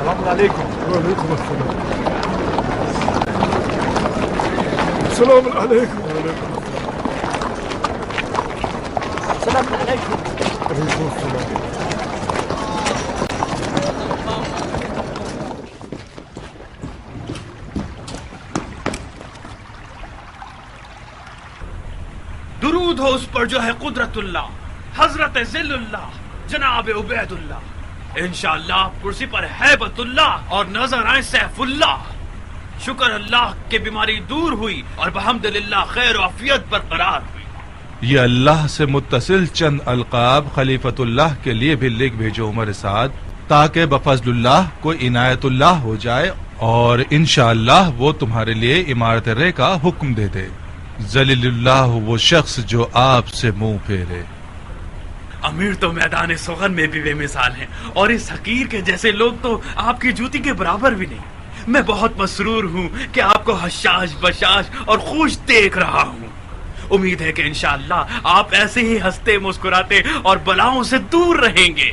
السلام علیکم. وعلیکم السلام. السلام علیکم. السلام علیکم. وعلیکم السلام. درود ہو اس پر جو ہے قدرت اللہ، حضرت ذل اللہ، جناب عبید اللہ. انشاءاللہ کرسی پر ہیبت اللہ اور نظر آئے سیف اللہ. شکر اللہ کہ بیماری دور ہوئی اور بحمدللہ خیر و عافیت برقرار ہوئی. یہ اللہ سے متصل چند القاب خلیفۃ اللہ کے لیے بھی لکھ بھیجو عمر سعد، تاکہ بفضل اللہ کوئی عنایت اللہ ہو جائے اور انشاءاللہ وہ تمہارے لیے عمارت رے کا حکم دے دے. ذلیل اللہ وہ شخص جو آپ سے منہ پھیرے. امیر تو میدان سخن میں بھی بے مثال ہیں، اور اس حقیر کے جیسے لوگ تو آپ کی جوتی کے برابر بھی نہیں. میں بہت مسرور ہوں کہ آپ کو حشاش بشاش اور خوش دیکھ رہا ہوں. امید ہے کہ انشاءاللہ آپ ایسے ہی ہنستے مسکراتے اور بلاؤں سے دور رہیں گے.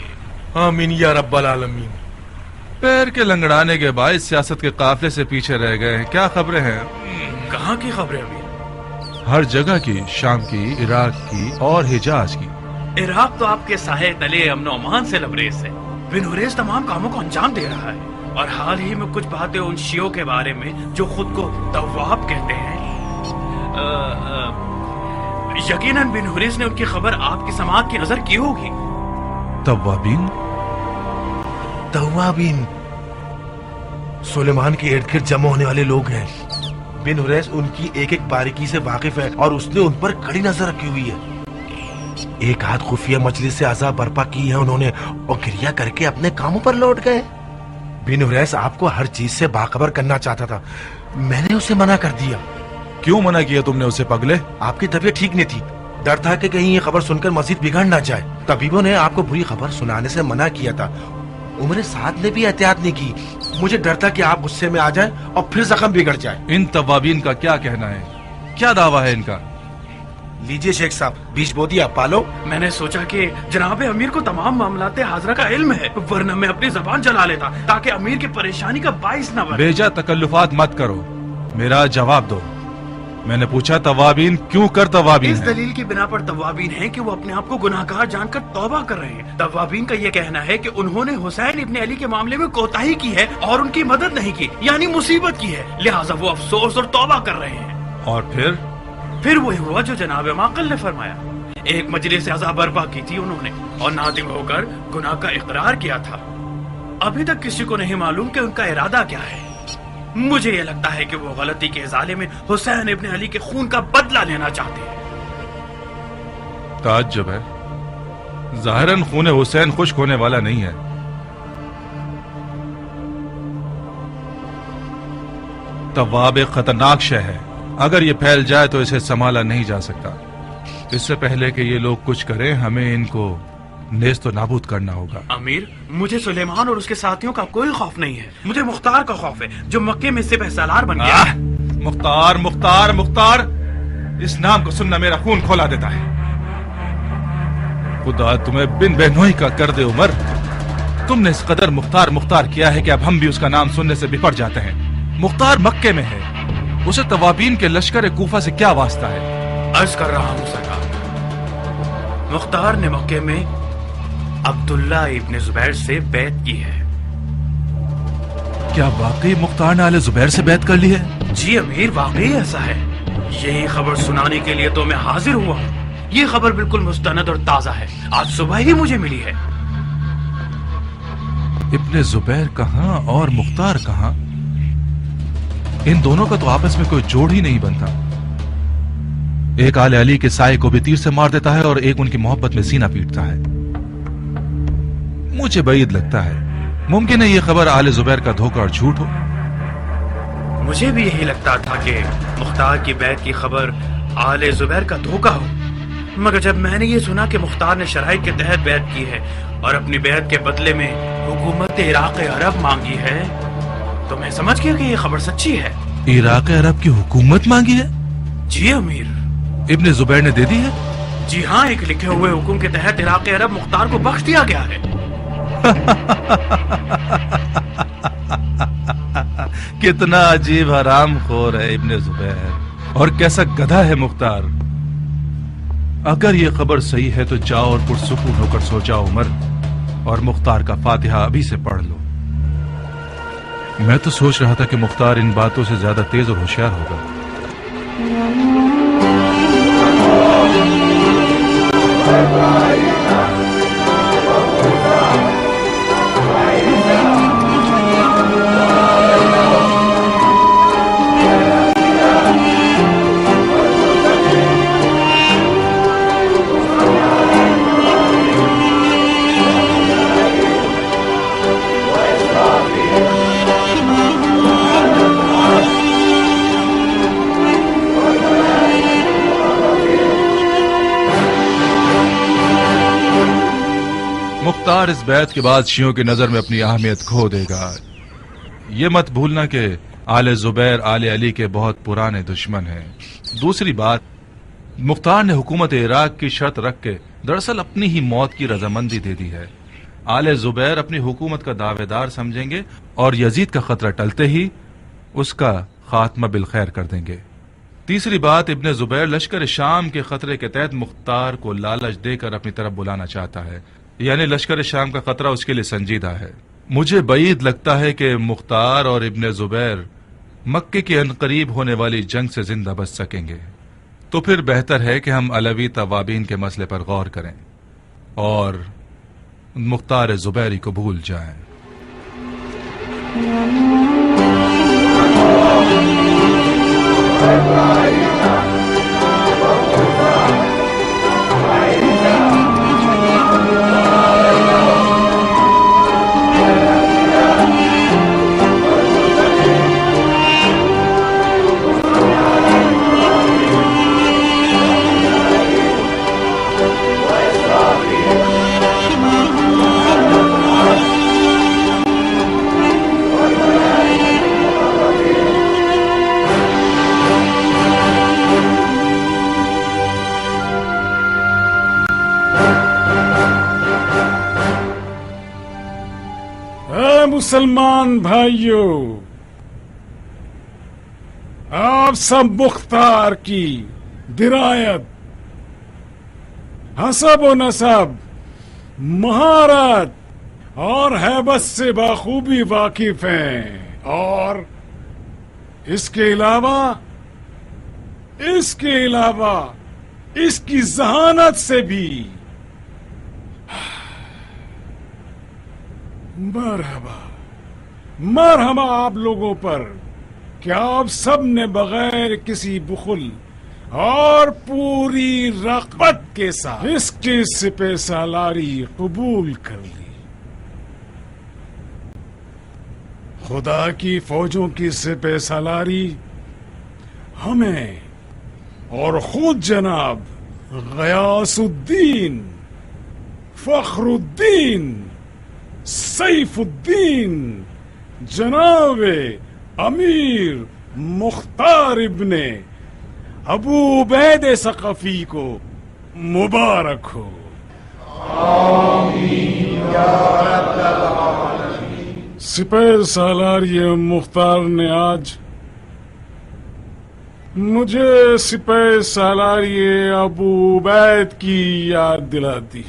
آمین یا رب العالمین. پیر کے لنگڑانے کے باعث سیاست کے قافلے سے پیچھے رہ گئے ہیں. کیا خبریں ہیں؟ کہاں کی خبریں امیر؟ ہر جگہ کی، شام کی، عراق کی اور حجاز کی. عراق تو آپ کے سائے تلے امن و امان سے لبریز ہے. بن حریث تمام کاموں کو انجام دے رہا ہے، اور حال ہی میں کچھ باتیں ان شیعوں کے بارے میں جو خود کو تواب کہتے ہیں. یقیناً بن حریث نے ان کی خبر آپ کی سماعت کی نظر کی ہوگی. توابین؟ توابین سلیمان کے ارد گرد جمع ہونے والے لوگ ہیں. بن حریث ان کی ایک ایک باریکی سے واقف ہے اور اس نے ان پر کڑی نظر رکھی ہوئی ہے. ایک آدھ خفیہ مجلس سے عذاب برپا کی ہے انہوں نے، اور گریہ کر کے اپنے کاموں پر لوٹ گئے. بن حریث آپ کو ہر چیز سے باخبر کرنا چاہتا تھا، میں نے اسے منع کر دیا. کیوں منع کیا تم نے اسے پگلے؟ آپ کی طبیعت ٹھیک نہیں تھی، ڈر تھا کہ کہیں یہ خبر سن کر مزید بگڑ نہ جائے. طبیبوں نے آپ کو بری خبر سنانے سے منع کیا تھا. عمر سعد نے بھی احتیاط نہیں کی. مجھے ڈر تھا کہ آپ غصے میں آ جائیں اور پھر زخم بگڑ جائے. ان توابین کا کیا کہنا ہے؟ کیا دعویٰ ہے ان کا؟ لیجئے شیخ صاحب، بیچ بو دیا پالو. میں نے سوچا کہ جناب امیر کو تمام معاملات حاضرہ کا علم ہے، ورنہ میں اپنی زبان چلا لیتا تاکہ امیر کی پریشانی کا باعث نہ بنے. بیجا تکلفات مت کرو، میرا جواب دو. میں نے پوچھا توابین کیوں کر توابین اس ہے؟ دلیل کی بنا پر توابین ہیں کہ وہ اپنے آپ کو گناہگار جان کر توبہ کر رہے ہیں. توابین کا یہ کہنا ہے کہ انہوں نے حسین ابن علی کے معاملے میں کوتاہی کی ہے اور ان کی مدد نہیں کی، یعنی مصیبت کی ہے، لہٰذا وہ افسوس اور توبہ کر رہے ہیں. اور پھر وہی ہوا جو جناب معقل نے فرمایا. ایک مجلس عذاب برپا کی تھی انہوں نے، اور نادم ہو کر گناہ کا اقرار کیا تھا. ابھی تک کسی کو نہیں معلوم کہ ان کا ارادہ کیا ہے. مجھے یہ لگتا ہے کہ وہ غلطی کے ازالے میں حسین ابن علی کے خون کا بدلہ لینا چاہتے ہیں. تعجب ہے، ظاہراً خون حسین خشک ہونے والا نہیں ہے. تواب ایک خطرناک شے ہے، اگر یہ پھیل جائے تو اسے سنبھالا نہیں جا سکتا. اس سے پہلے کہ یہ لوگ کچھ کریں ہمیں ان کو نیست و نابود کرنا ہوگا. امیر، مجھے سلیمان اور اس کے ساتھیوں کا کوئی خوف نہیں ہے، مجھے مختار کا خوف ہے جو مکے میں سپہ سالار بن گیا. مختار مختار مختار، اس نام کو سننا میرا خون کھولا دیتا ہے. خدا تمہیں بن بہنوئی کا کر دے عمر، تم نے اس قدر مختار مختار کیا ہے کہ اب ہم بھی اس کا نام سننے سے بپڑ جاتے ہیں. مختار مکے میں ہے، اسے توابین کے لشکر کوفہ سے کیا واسطہ ہے؟ عرض کر رہا ہوں سرکار، مختار نے مکے میں عبداللہ ابن زبیر سے بیعت کی ہے. کیا واقعی مختار نے آل زبیر سے بیعت کر لی ہے؟ جی امیر، واقعی ایسا ہے. یہی خبر سنانے کے لیے تو میں حاضر ہوا ہوں. یہ خبر بالکل مستند اور تازہ ہے، آج صبح ہی مجھے ملی ہے. ابن زبیر کہاں اور مختار کہاں؟ ان دونوں کا تو آپس میں کوئی جوڑ ہی نہیں بنتا. ایک آل علی کے سائے کو بھی تیر سے مار دیتا ہے اور ایک ان کی محبت میں سینہ پیٹتا ہے. مجھے بعید لگتا ہے، ممکن ہے یہ خبر آل زبیر کا دھوکہ اور جھوٹ ہو. مجھے بھی یہی لگتا تھا کہ مختار کی بیعت کی خبر آل زبیر کا دھوکہ ہو، مگر جب میں نے یہ سنا کہ مختار نے شرائط کے تحت بیعت کی ہے اور اپنی بیعت کے بدلے میں حکومت عراق عرب مانگی ہے تو میں سمجھ گیا کہ یہ خبر سچی ہے. عراق عرب کی حکومت مانگی ہے؟ جی امیر. ابن زبیر نے دے دی ہے؟ جی ہاں، ایک لکھے ہوئے حکم کے تحت عراق عرب مختار کو بخش دیا گیا ہے. کتنا عجیب حرام خور ہے ابن زبیر، اور کیسا گدھا ہے مختار۔ اگر یہ خبر صحیح ہے تو جاؤ اور پرسکون ہو کر سو جاؤ عمر، اور مختار کا فاتحہ ابھی سے پڑھ لو۔ میں تو سوچ رہا تھا کہ مختار ان باتوں سے زیادہ تیز اور ہوشیار ہوگا۔ مختار اس بیعت کے بعد شیعوں کی نظر میں اپنی اہمیت کھو دے گا۔ یہ مت بھولنا کہ آل زبیر آل علی کے بہت پرانے دشمن ہیں۔ دوسری بات، مختار نے حکومت عراق کی شرط رکھ کے دراصل اپنی ہی موت کی رضامندی دے دی ہے۔ آل زبیر اپنی حکومت کا دعوے دار سمجھیں گے اور یزید کا خطرہ ٹلتے ہی اس کا خاتمہ بالخیر کر دیں گے۔ تیسری بات، ابن زبیر لشکر شام کے خطرے کے تحت مختار کو لالچ دے کر اپنی طرف بلانا چاہتا ہے، یعنی لشکر شام کا خطرہ اس کے لیے سنجیدہ ہے۔ مجھے بعید لگتا ہے کہ مختار اور ابن زبیر مکے کے عنقریب ہونے والی جنگ سے زندہ بچ سکیں گے، تو پھر بہتر ہے کہ ہم علوی توابین کے مسئلے پر غور کریں اور مختار زبیری کو بھول جائیں۔ مسلمان بھائیوں، آپ سب مختار کی درایت، حسب و نسب، مہارت اور ہیبت سے بخوبی واقف ہیں، اور اس کے علاوہ اس کی ذہانت سے بھی مرحبا آپ لوگوں پر کہ آپ سب نے بغیر کسی بخل اور پوری رغبت کے ساتھ اس کی سپہ سالاری قبول کر لی۔ خدا کی فوجوں کی سپہ سالاری ہمیں اور خود جناب غیاث الدین، فخر الدین، سیف الدین، جناب امیر مختار ابن ابو عبید ثقفی کو مبارک ہو۔ آمین یا رب العالمین۔ سپہ سالاری مختار نے آج مجھے سپہ سالاری ابو عبید کی یاد دلا دی،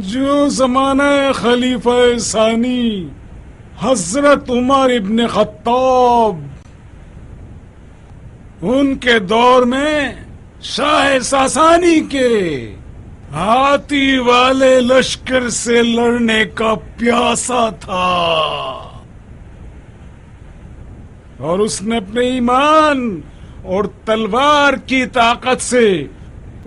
جو زمانہ خلیفہ ثانی حضرت عمر ابن خطاب، ان کے دور میں شاہ ساسانی کے ہاتھی والے لشکر سے لڑنے کا پیاسا تھا، اور اس نے اپنے ایمان اور تلوار کی طاقت سے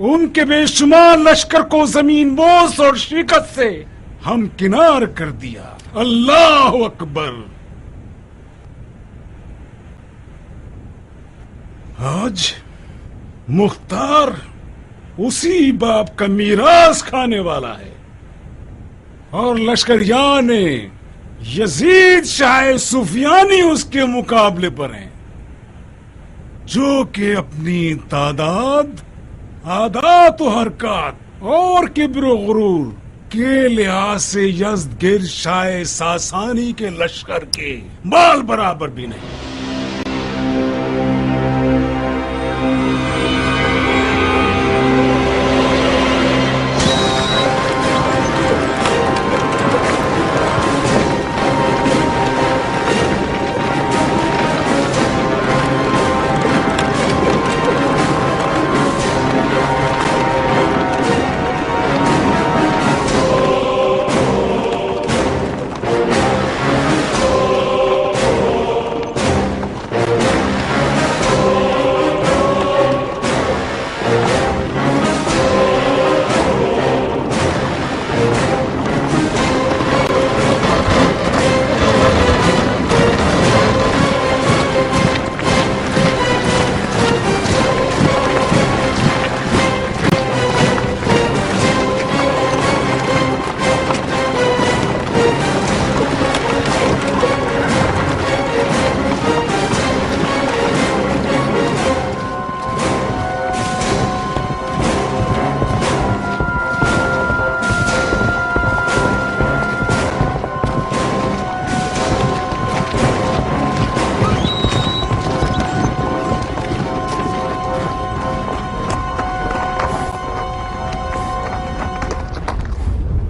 ان کے بے شمار لشکر کو زمین بوس اور شکست سے ہم کنار کر دیا۔ اللہ اکبر۔ آج مختار اسی باپ کا میراث کھانے والا ہے، اور لشکریان یزید شاہ سفیانی اس کے مقابلے پر ہیں، جو کہ اپنی تعداد، عادات و حرکات اور کبر و غرور کے لحاظ سے یزدگرد شاہ ساسانی کے لشکر کے بال برابر بھی نہیں۔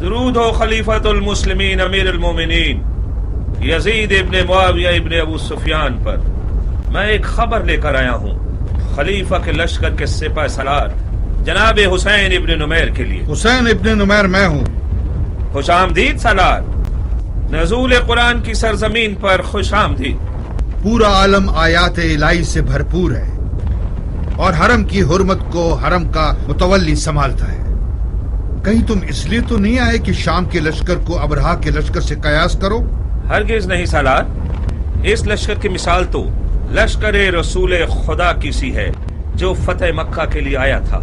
درود ہو خلیفۃ المسلمین امیر المومنین یزید ابن معاویہ ابن ابو سفیان پر۔ میں ایک خبر لے کر آیا ہوں خلیفہ کے لشکر کے سپہ سالار جناب حسین ابن نمیر کے لیے۔ حسین ابن نمیر میں ہوں۔ خوش آمدید سالار، نزول قرآن کی سرزمین پر خوش آمدید۔ پورا عالم آیات الہی سے بھرپور ہے اور حرم کی حرمت کو حرم کا متولی سنبھالتا ہے۔ کہیں تم اس لیے تو نہیں آئے کہ شام کے لشکر کو ابرہا کے لشکر سے قیاس کرو؟ ہرگز نہیں سالار، اس لشکر کی مثال تو لشکر رسول خدا کی سی ہے جو فتح مکہ کے لیے آیا تھا۔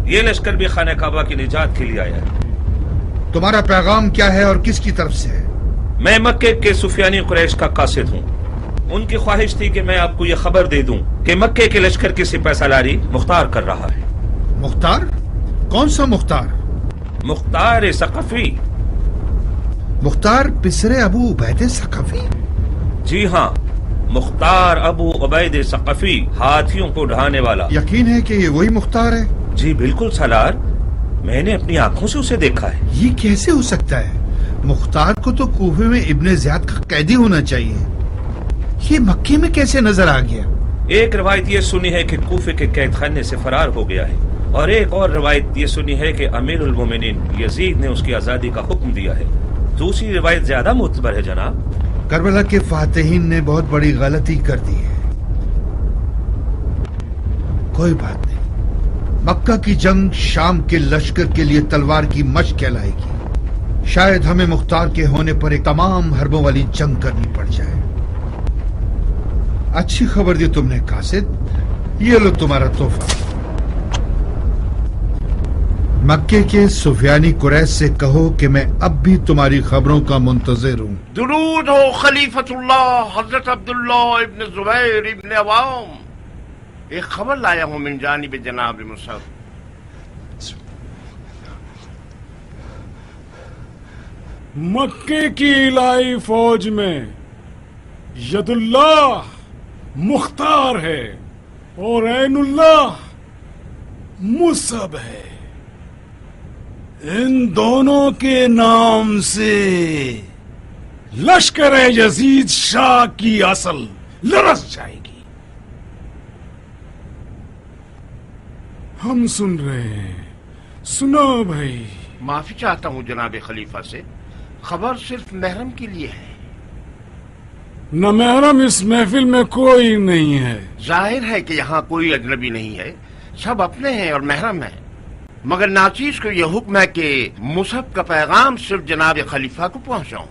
یہ لشکر بھی خانہ کعبہ کی نجات کے لیے آیا ہے۔ تمہارا پیغام کیا ہے اور کس کی طرف سے ہے؟ میں مکے کے سفیانی قریش کا قاصد ہوں۔ ان کی خواہش تھی کہ میں آپ کو یہ خبر دے دوں کہ مکے کے لشکر کی سپہ سالاری مختار کر رہا ہے۔ مختار؟ کون سا مختار؟ مختار ثقفی۔ مختار پسر ابو عبید ثقفی؟ جی ہاں، مختار ابو عبید ثقفی، ہاتھیوں کو ڈھانے والا۔ یقین ہے کہ یہ وہی مختار ہے؟ جی بالکل سالار، میں نے اپنی آنکھوں سے اسے دیکھا ہے۔ یہ کیسے ہو سکتا ہے؟ مختار کو تو کوفے میں ابن زیاد کا قیدی ہونا چاہیے، یہ مکے میں کیسے نظر آ گیا؟ ایک روایت یہ سنی ہے کہ کوفے کے قید خانے سے فرار ہو گیا ہے، اور ایک اور روایت یہ سنی ہے کہ امیر المومنین یزید نے اس کی آزادی کا حکم دیا ہے۔ دوسری روایت زیادہ معتبر ہے جناب۔ کربلا کے فاتحین نے بہت بڑی غلطی کر دی ہے۔ کوئی بات نہیں، مکہ کی جنگ شام کے لشکر کے لیے تلوار کی مشق کہلائے گی۔ شاید ہمیں مختار کے ہونے پر ایک تمام حربوں والی جنگ کرنی پڑ جائے۔ اچھی خبر دی تم نے قاصد، یہ لو تمہارا تحفہ۔ مکے کے سفیانی قریش سے کہو کہ میں اب بھی تمہاری خبروں کا منتظر ہوں۔ درود ہو خلیفۃ اللہ حضرت عبداللہ ابن زبیر ابن عوام، ایک خبر لایا ہوں من جانب جناب مصعب۔ مکے کی الہی فوج میں ید اللہ مختار ہے اور عین اللہ مصعب ہے۔ ان دونوں کے نام سے لشکر یزید شاہ کی اصل لرز جائے گی۔ ہم سن رہے ہیں، سنو بھائی۔ معافی چاہتا ہوں جناب خلیفہ سے، خبر صرف محرم کے لیے ہے۔ نہ محرم اس محفل میں کوئی نہیں ہے۔ ظاہر ہے کہ یہاں کوئی اجنبی نہیں ہے، سب اپنے ہیں اور محرم ہیں، مگر ناچیز کو یہ حکم ہے کہ مصعب کا پیغام صرف جناب خلیفہ کو پہنچاؤں۔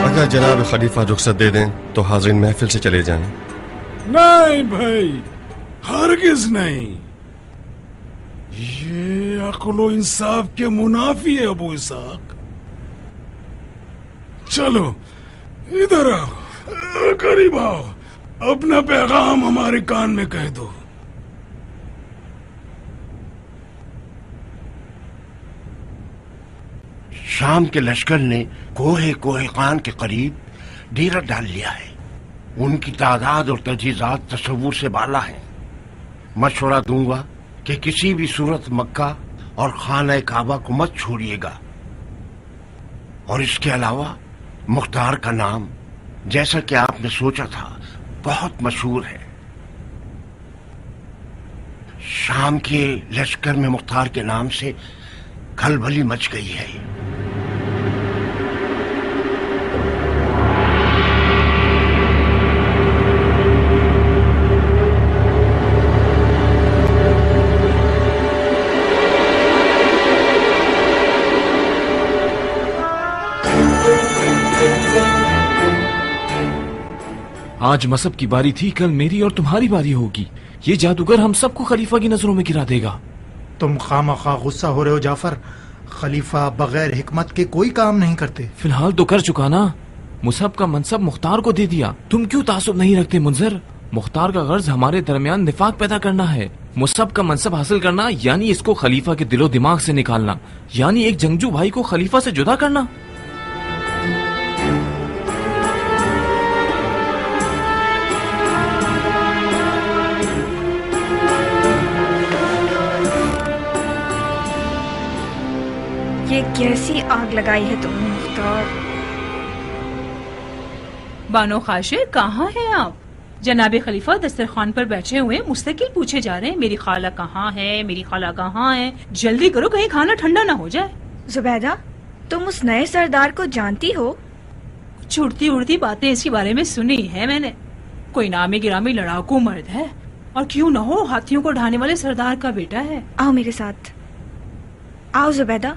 اگر جناب خلیفہ رخصت دے دیں تو حاضرین محفل سے چلے جائیں۔ نہیں بھائی، ہرگز نہیں، یہ عقل و انصاف کے منافی ہے ابو اسحاق۔ چلو ادھر آؤ، قریب آؤ، اپنا پیغام ہمارے کان میں کہہ دو. شام کے لشکر نے کوہ خان کے قریب ڈیرا ڈال لیا ہے. ان کی تعداد اور تجہیزات تصور سے بالا ہیں. مشورہ دوں گا کہ کسی بھی صورت مکہ اور خانہ کعبہ کو مت چھوڑیے گا. اور اس کے علاوہ مختار کا نام جیسا کہ آپ نے سوچا تھا بہت مشہور ہے. شام کے لشکر میں مختار کے نام سے کھلبلی مچ گئی ہے. آج مصب کی باری تھی، کل میری اور تمہاری باری ہوگی. یہ جادوگر ہم سب کو خلیفہ کی نظروں میں گرا دے گا. تم خواہ غصہ ہو رہے ہو جعفر. خلیفہ بغیر حکمت کے کوئی کام نہیں کرتے. فی الحال تو کر چکا نا. مصب کا منصب مختار کو دے دیا. تم کیوں تعصب نہیں رکھتے منذر؟ مختار کا غرض ہمارے درمیان نفاق پیدا کرنا ہے. مصب کا منصب حاصل کرنا یعنی اس کو خلیفہ کے دل و دماغ سے نکالنا، یعنی ایک جنگجو بھائی کو خلیفہ سے جدا کرنا. یہ کیسی آگ لگائی ہے تم نے مختار؟ بانو خاشے کہاں ہیں آپ؟ جناب خلیفہ دسترخوان پر بیٹھے ہوئے مستقل پوچھے جا رہے ہیں میری خالہ کہاں ہے، میری خالہ کہاں ہے. جلدی کرو کہیں کھانا ٹھنڈا نہ ہو جائے. زبیدہ تم اس نئے سردار کو جانتی ہو؟ چھوٹتی اڑتی باتیں اس کے بارے میں سنی ہے میں نے. کوئی نامی گرامی لڑاکو مرد ہے، اور کیوں نہ ہو ہاتھیوں کو ڈھانے والے سردار کا بیٹا ہے. آؤ میرے ساتھ، آؤ زبیدہ.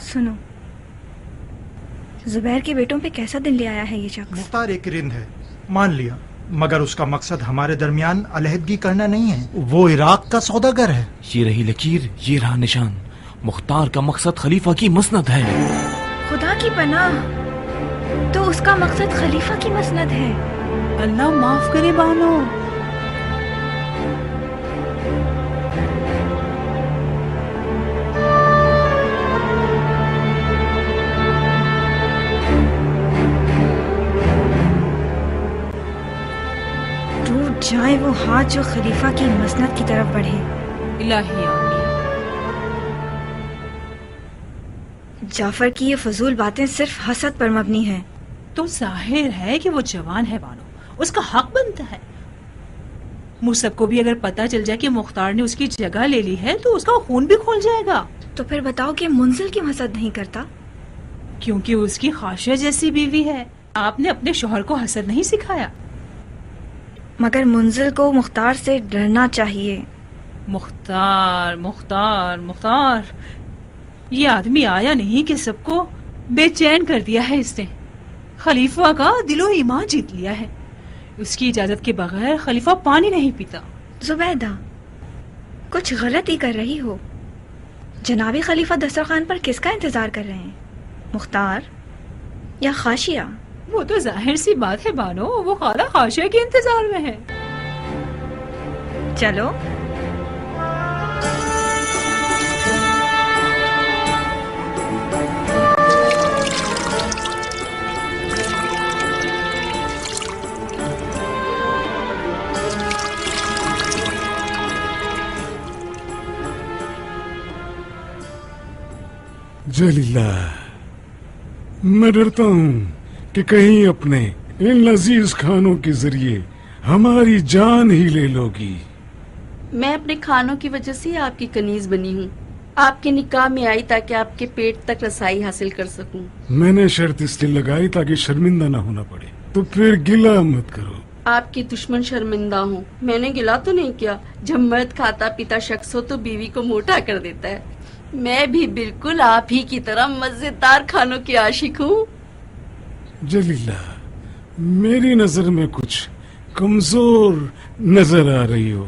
سنو، زبیر کے بیٹوں پہ کیسا دن لے آیا ہے یہ شخص. مختار ایک رند ہے، مان لیا، مگر اس کا مقصد ہمارے درمیان علیحدگی کرنا نہیں ہے. وہ عراق کا سوداگر ہے. یہ رہی لکیر، یہ رہا نشان. مختار کا مقصد خلیفہ کی مسند ہے. خدا کی پناہ، تو اس کا مقصد خلیفہ کی مسند ہے. اللہ معاف کرے بانو. جائے وہ ہاتھ جو خلیفہ کی مسند کی طرف بڑھے. الہی آمین. جعفر کی یہ فضول باتیں صرف حسد پر مبنی ہیں. تو ظاہر ہے کہ وہ جوان ہے بانو، اس کا حق بنتا ہے. مصب کو بھی اگر پتہ چل جائے کہ مختار نے اس کی جگہ لے لی ہے تو اس کا خون بھی کھول جائے گا. تو پھر بتاؤ کہ منزل کیوں حسد نہیں کرتا؟ کیونکہ اس کی خاشہ جیسی بیوی ہے. آپ نے اپنے شوہر کو حسد نہیں سکھایا. مگر منزل کو مختار سے ڈرنا چاہیے. مختار مختار مختار، یہ آدمی آیا نہیں کہ سب کو بے چین کر دیا ہے. اس نے خلیفہ کا دل و ایمان جیت لیا ہے. اس کی اجازت کے بغیر خلیفہ پانی نہیں پیتا. زبیدہ کچھ غلط ہی کر رہی ہو. جناب خلیفہ دسترخوان پر کس کا انتظار کر رہے ہیں، مختار یا خاشیہ؟ وہ تو ظاہر سی بات ہے بانو، وہ خالہ خاشیہ کے انتظار میں ہے. چلو. جلیلہ، میں ڈرتا ہوں کہ کہیں اپنے ان لذیذ کھانوں کے ذریعے ہماری جان ہی لے لو گی. میں اپنے کھانوں کی وجہ سے آپ کی کنیز بنی ہوں. آپ کے نکاح میں آئی تاکہ آپ کے پیٹ تک رسائی حاصل کر سکوں. میں نے شرط اس لیے لگائی تاکہ شرمندہ نہ ہونا پڑے. تو پھر گلہ مت کرو. آپ کے دشمن شرمندہ ہوں. میں نے گلہ تو نہیں کیا. جب مرد کھاتا پیتا شخص ہو تو بیوی کو موٹا کر دیتا ہے. میں بھی بالکل آپ ہی کی طرح مزیدار کھانوں کی عاشق ہوں. جلیلہ، میری نظر میں کچھ کمزور نظر آ رہی ہو.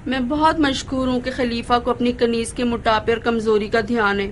میں بہت مشکور ہوں کہ خلیفہ کو اپنی کنیز کے موٹاپے اور کمزوری کا دھیان ہے.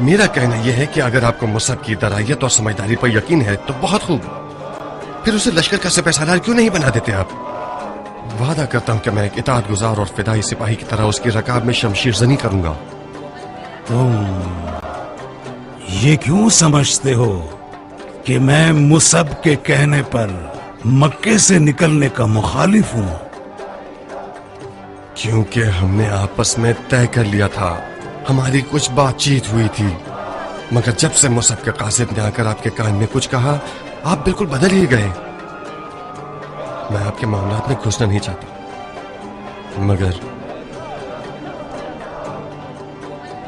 میرا کہنا یہ ہے کہ اگر آپ کو مصعب کی درائیت اور سمجھداری پر یقین ہے تو بہت خوب، پھر اسے لشکر کا سپہ سالار کیوں نہیں بنا دیتے آپ؟ وعدہ کرتا ہوں کہ میں ایک اطاعت گزار اور فدائی سپاہی کی طرح اس کی رکاب میں شمشیر زنی کروں گا۔ تم یہ کیوں سمجھتے ہو کہ میں مصعب کے کہنے پر مکے سے نکلنے کا مخالف ہوں؟ کیونکہ ہم نے آپس میں طے کر لیا تھا، ہماری کچھ بات چیت ہوئی تھی، مگر جب سے مصعب کے قاصد نے آ کر آپ کے کان میں کچھ کہا آپ بالکل بدل ہی گئے۔ میں آپ کے معاملات میں گھسنا نہیں چاہتا،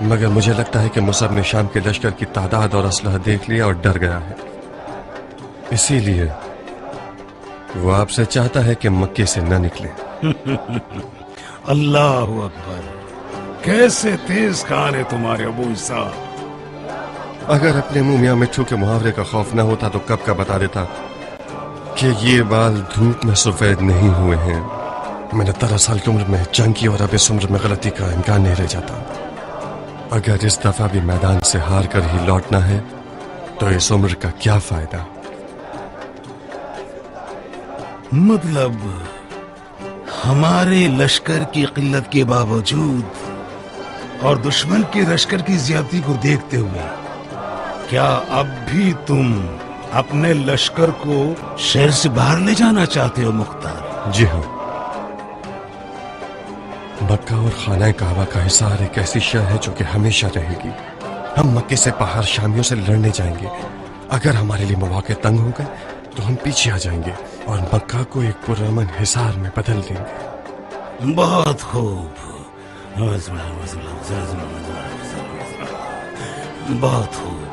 مگر مجھے لگتا ہے کہ مصعب نے شام کے لشکر کی تعداد اور اسلحہ دیکھ لیا اور ڈر گیا ہے، اسی لیے وہ آپ سے چاہتا ہے کہ مکے سے نہ نکلے۔ اللہ اکبر، کیسے تیز کان ہے تمہارے ابو اسحاق۔ اگر اپنے منہ میاں مٹھو کے محاورے کا خوف نہ ہوتا تو کب کا بتا دیتا کہ یہ بال دھوپ میں سفید نہیں ہوئے ہیں۔ میں نے 13 سال کی عمر میں جنگ کی اور اب اس عمر میں غلطی کا امکان نہیں رہ جاتا۔ اگر اس دفعہ بھی میدان سے ہار کر ہی لوٹنا ہے تو اس عمر کا کیا فائدہ؟ مطلب ہمارے لشکر کی قلت کے باوجود اور دشمن کے لشکر کی زیادتی کو دیکھتے ہوئے کیا اب بھی تم اپنے لشکر کو شہر سے باہر لے جانا چاہتے ہو مختار؟ جی ہاں، مکہ اور خانہ کعبہ کا حصار ایک ایسی شے ہے جو کہ ہمیشہ رہے گی۔ ہم مکے سے باہر شامیوں سے لڑنے جائیں گے، اگر ہمارے لیے مواقع تنگ ہو گئے تو ہم پیچھے آ جائیں گے اور مکہ کو ایک پرامن حصار میں بدل دیں گے۔ بہت خوب، بہت خوب۔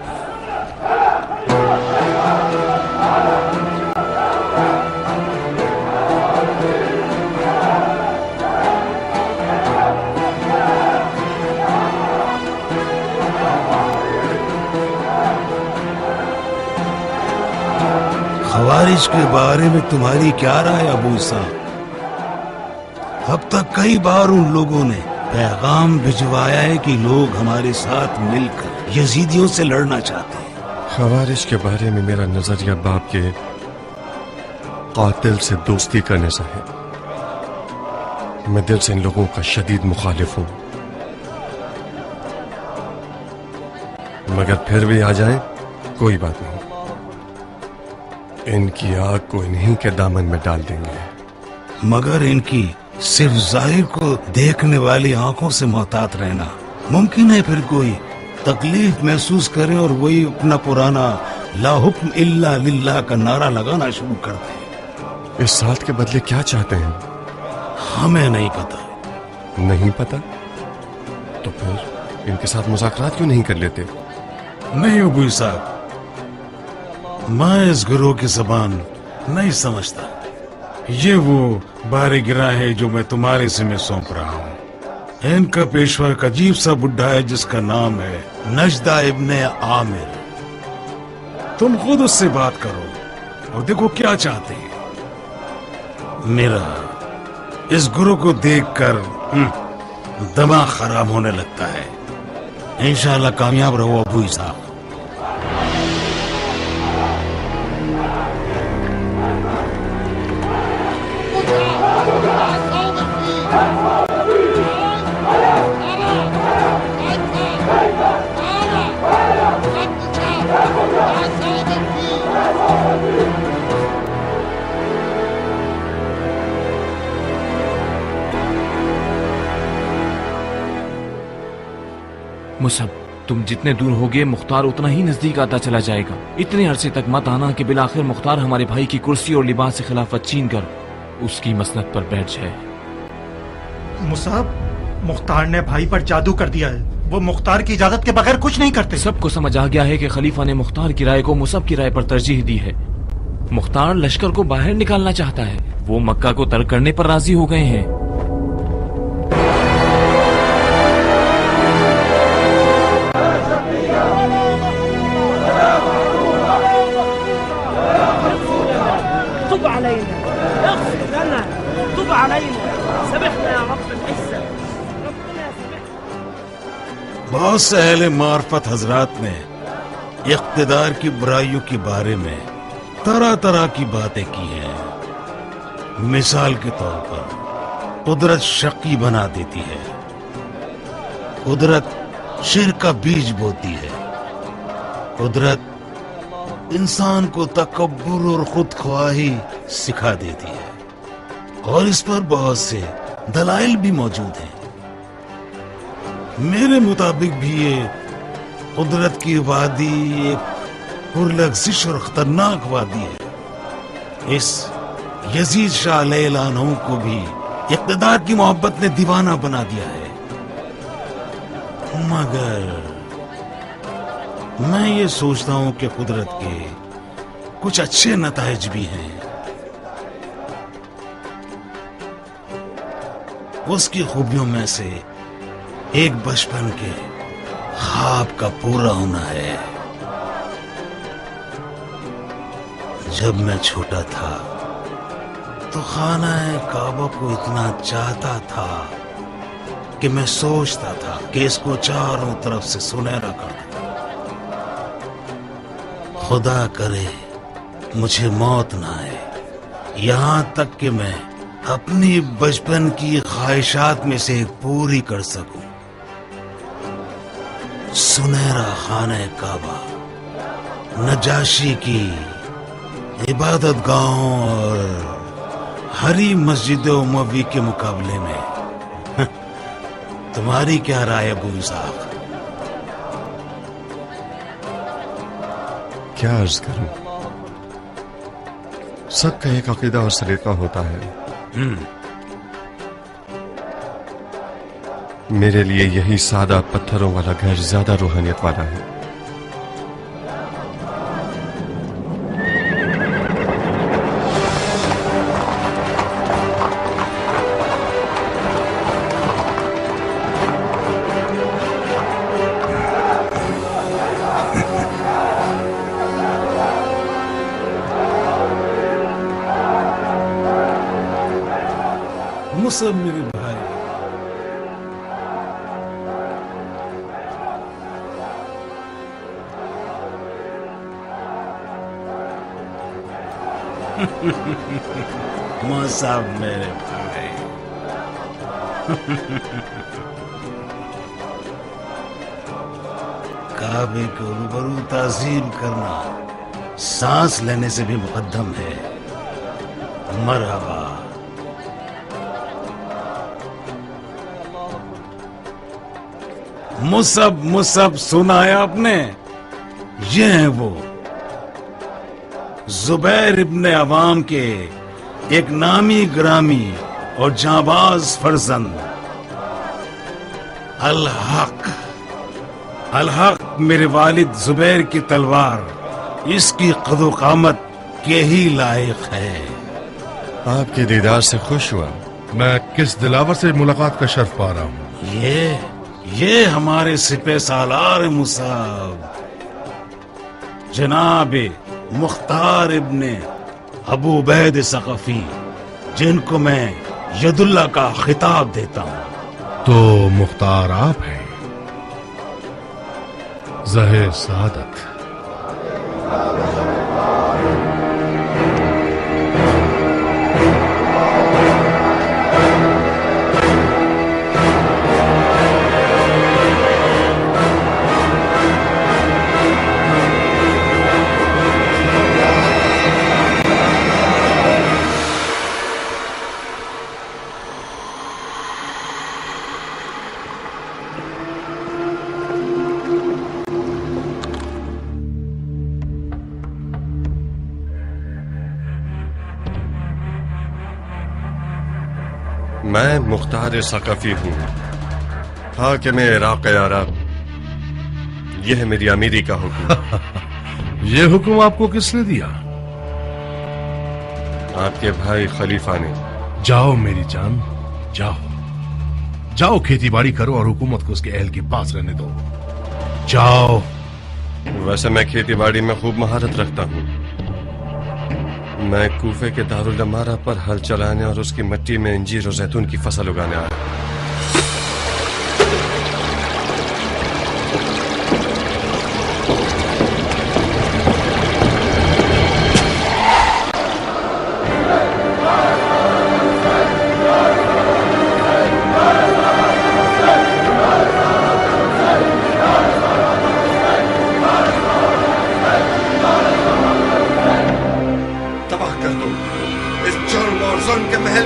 خوارج کے بارے میں تمہاری کیا رائے ابو اسحاق؟ اب تک کئی بار ان لوگوں نے پیغام بھجوایا ہے کہ لوگ ہمارے ساتھ مل کر یزیدیوں سے لڑنا چاہتے ہیں۔ خوارج کے بارے میں میرا نظریہ باپ کے قاتل سے دوستی کرنے سے ہے۔ میں دل سے ان لوگوں کا شدید مخالف ہوں، مگر پھر بھی آ جائیں کوئی بات نہیں، ان کی آگ کو انہی کے دامن میں ڈال دیں گے۔ مگر ان کی صرف ظاہر کو دیکھنے والی آنکھوں سے محتاط رہنا۔ ممکن ہے پھر کوئی تکلیف محسوس کرے اور وہی اپنا پرانا لا حکم الا للہ کا نعرہ لگانا شروع کر دے۔ اس ساتھ کے بدلے کیا چاہتے ہیں؟ ہمیں نہیں پتا۔ نہیں پتا؟ تو پھر ان کے ساتھ مذاکرات کیوں نہیں کر لیتے؟ نہیں ابو اسحاق، میں اس گروہ کی زبان نہیں سمجھتا۔ یہ وہ بارے گرا ہے جو میں تمہارے ذمہ سونپ رہا ہوں۔ ان کا پیشوا ایک عجیب سا بڈھا ہے جس کا نام ہے نجدہ ابن عامر۔ تم خود اس سے بات کرو اور دیکھو کیا چاہتے ہیں۔ میرا اس گروہ کو دیکھ کر دماغ خراب ہونے لگتا ہے۔ انشاءاللہ کامیاب رہو ابو اسحاق۔ مصعب، تم جتنے دور ہوگے مختار اتنا ہی نزدیک آتا چلا جائے گا۔ اتنے عرصے تک مت آنا کہ بالآخر مختار ہمارے بھائی کی کرسی اور لباس سے خلافت چھین کر اس کی مسند پر بیٹھ جائے۔ مصعب، مختار نے بھائی پر جادو کر دیا ہے، وہ مختار کی اجازت کے بغیر کچھ نہیں کرتے۔ سب کو سمجھ آ گیا ہے کہ خلیفہ نے مختار کی رائے کو مصعب کی رائے پر ترجیح دی ہے۔ مختار لشکر کو باہر نکالنا چاہتا ہے، وہ مکہ کو ترک کرنے پر راضی ہو گئے ہیں۔ بہت سے اہل معرفت حضرات نے اقتدار کی برائیوں کے بارے میں طرح طرح کی باتیں کی ہیں. مثال کے طور پر قدرت شقی بنا دیتی ہے، قدرت شرک کا بیج بوتی ہے، قدرت انسان کو تکبر اور خود خواہی سکھا دیتی ہے، اور اس پر بہت سے دلائل بھی موجود ہیں. میرے مطابق بھی یہ قدرت کی وادی ایک پرلغزش اور خطرناک وادی ہے. اس یزید شاہ علیہ العنہ کو بھی اقتدار کی محبت نے دیوانہ بنا دیا ہے. مگر میں یہ سوچتا ہوں کہ قدرت کے کچھ اچھے نتائج بھی ہیں. اس کی خوبیوں میں سے ایک بچپن کے خواب کا پورا ہونا ہے. جب میں چھوٹا تھا تو خانہ کعبہ کو اتنا چاہتا تھا کہ میں سوچتا تھا کہ اس کو چاروں طرف سے سنہرا کر دوں. خدا کرے مجھے موت نہ آئے یہاں تک کہ میں اپنی بچپن کی خواہشات میں سے ایک پوری کر سکوں. سنہرا خانہ کعبہ نجاشی کی عبادت گاہوں اور ہری مسجد اموی کے مقابلے میں تمہاری کیا رائے ابو اسحاق؟ کیا عرض کروں، سب کا ایک عقیدہ اور سلیقہ ہوتا ہے. میرے لیے یہی سادہ پتھروں والا گھر زیادہ روحانیت والا ہے. مصعب میرے بھائی، مصعب میرے بھائی، کعبے کے روبرو تعظیم کرنا سانس لینے سے بھی مقدم ہے. مرحبا. مصعب سنا ہے آپ نے؟ یہ ہیں وہ زبیر ابن عوام کے ایک نامی گرامی اور جانباز فرزند الحق میرے والد زبیر کی تلوار اس کی قد و قامت کے ہی لائق ہے. آپ کے دیدار سے خوش ہوا. میں کس دلاور سے ملاقات کا شرف پا رہا ہوں؟ یہ ہمارے سپہ سالار مصعب جناب مختار ابن ابو عبید ثقفی، جن کو میں ید اللہ کا خطاب دیتا ہوں. تو مختار آپ ہیں؟ ظاہر سعادت. میں مختار ثقفی ہوں، حاکم عراق عرب. یہ ہے میری امیری کا حکم. یہ حکم آپ کو کس نے دیا؟ آپ کے بھائی خلیفہ نے. جاؤ میری جان، جاؤ کھیتی باڑی کرو اور حکومت کو اس کے اہل کے پاس رہنے دو. جاؤ. ویسے میں کھیتی باڑی میں خوب مہارت رکھتا ہوں. میں کوفے کے دارالعمارہ پر ہل چلانے اور اس کی مٹی میں انجیر اور زیتون کی فصل اگانے آیا.